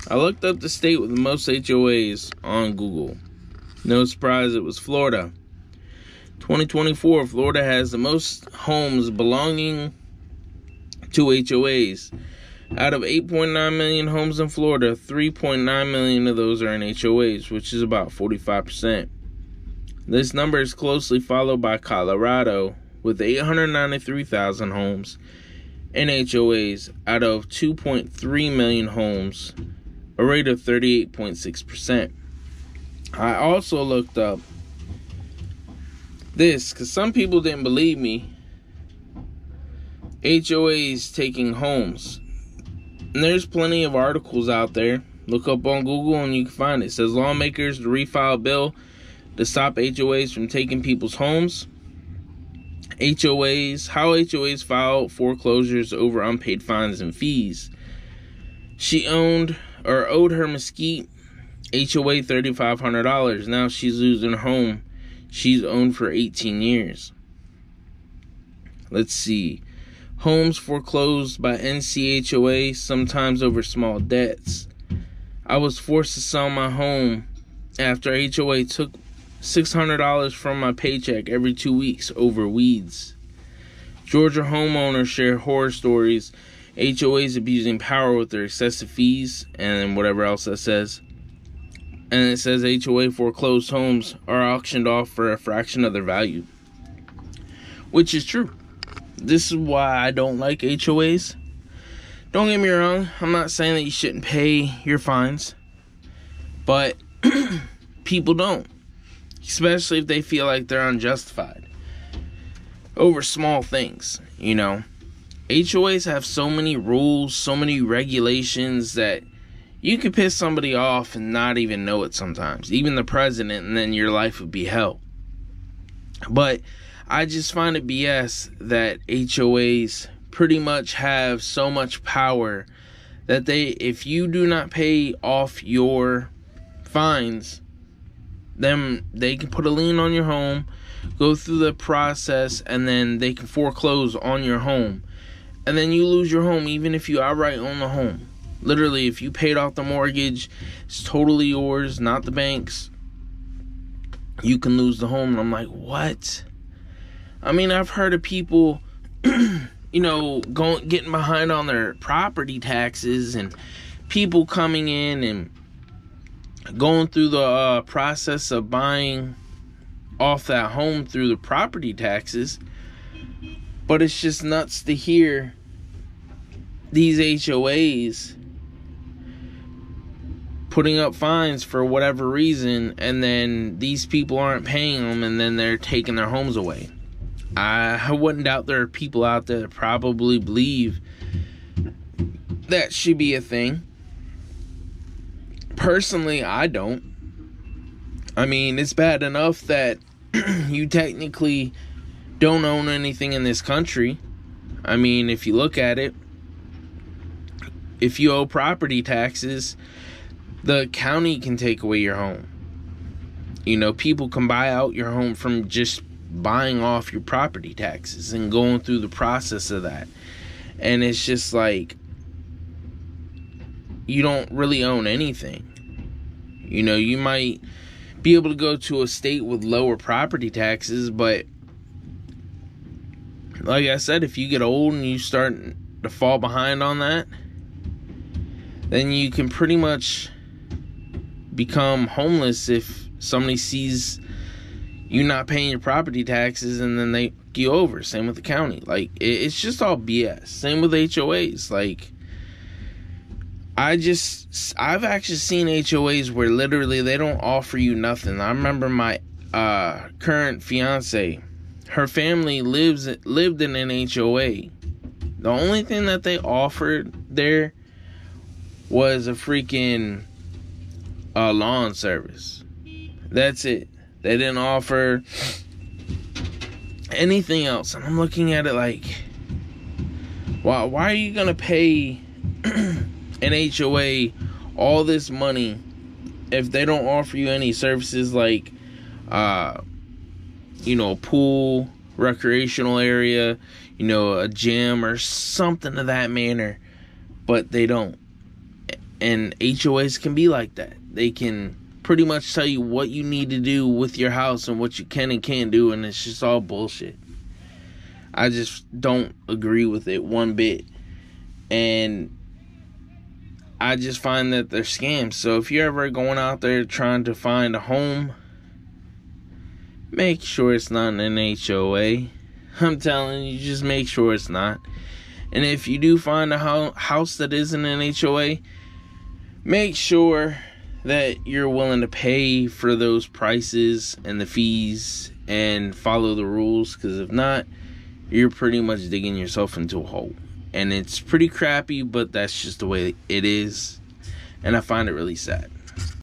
I looked up the state with the most HOAs on Google. No surprise, it was Florida. 2024, Florida has the most homes belonging to HOAs. Out of 8.9 million homes in Florida, 3.9 million of those are in HOAs, which is about 45%. This number is closely followed by Colorado, with 893,000 homes in HOAs out of 2.3 million homes, a rate of 38.6%. I also looked up this because some people didn't believe me. HOAs taking homes. And there's plenty of articles out there. Look up on Google and you can find it. It says lawmakers to refile a bill to stop HOAs from taking people's homes. HOAs, how HOAs file foreclosures over unpaid fines and fees. She owed her Mesquite HOA $3,500. Now she's losing her home she's owned for 18 years. Let's see. Homes foreclosed by NCHOA, sometimes over small debts. I was forced to sell my home after HOA took $600 from my paycheck every 2 weeks over weeds. Georgia homeowners share horror stories. HOAs abusing power with their excessive fees and whatever else that says. And it says HOA foreclosed homes are auctioned off for a fraction of their value. Which is true. This is why I don't like HOAs. Don't get me wrong, I'm not saying that you shouldn't pay your fines. But people don't. Especially if they feel like they're unjustified. Over small things, you know. HOAs have so many rules, so many regulations that you could piss somebody off and not even know it sometimes. Even the president, and then your life would be hell. But I just find it BS that HOAs pretty much have so much power that if you do not pay off your fines, then they can put a lien on your home, go through the process, and then they can foreclose on your home. And then you lose your home even if you outright own the home. Literally, if you paid off the mortgage, it's totally yours, not the bank's. You can lose the home. And I'm like, what? I mean, I've heard of people, getting behind on their property taxes, and people coming in and going through the process of buying off that home through the property taxes. But it's just nuts to hear these HOAs putting up fines for whatever reason, and then these people aren't paying them, and then they're taking their homes away. I wouldn't doubt there are people out there that probably believe that should be a thing. Personally, I don't. I mean, it's bad enough that you technically don't own anything in this country. I mean, if you look at it, if you owe property taxes, the county can take away your home. You know, people can buy out your home from just buying off your property taxes and going through the process of that. And it's just like, you don't really own anything. You know, you might be able to go to a state with lower property taxes, but like I said, if you get old and you start to fall behind on that, then you can pretty much become homeless if somebody sees you not paying your property taxes and then they fuck you over. Same with the county. Like, it's just all BS. Same with HOAs. Like, I've actually seen HOAs where literally they don't offer you nothing. I remember my current fiance, her family lived in an HOA. The only thing that they offered there was a freaking lawn service. That's it. They didn't offer anything else. And I'm looking at it like, why are you going to pay an HOA all this money if they don't offer you any services like, a pool, recreational area, a gym or something of that manner? But they don't. And HOAs can be like that. They can pretty much tell you what you need to do with your house and what you can and can't do, and it's just all bullshit. I just don't agree with it one bit. And I just find that they're scams. So if you're ever going out there trying to find a home, make sure it's not an HOA. I'm telling you, just make sure it's not. And if you do find a house that isn't an HOA, make sure that you're willing to pay for those prices and the fees and follow the rules, because if not, you're pretty much digging yourself into a hole. And it's pretty crappy, but that's just the way it is, and I find it really sad.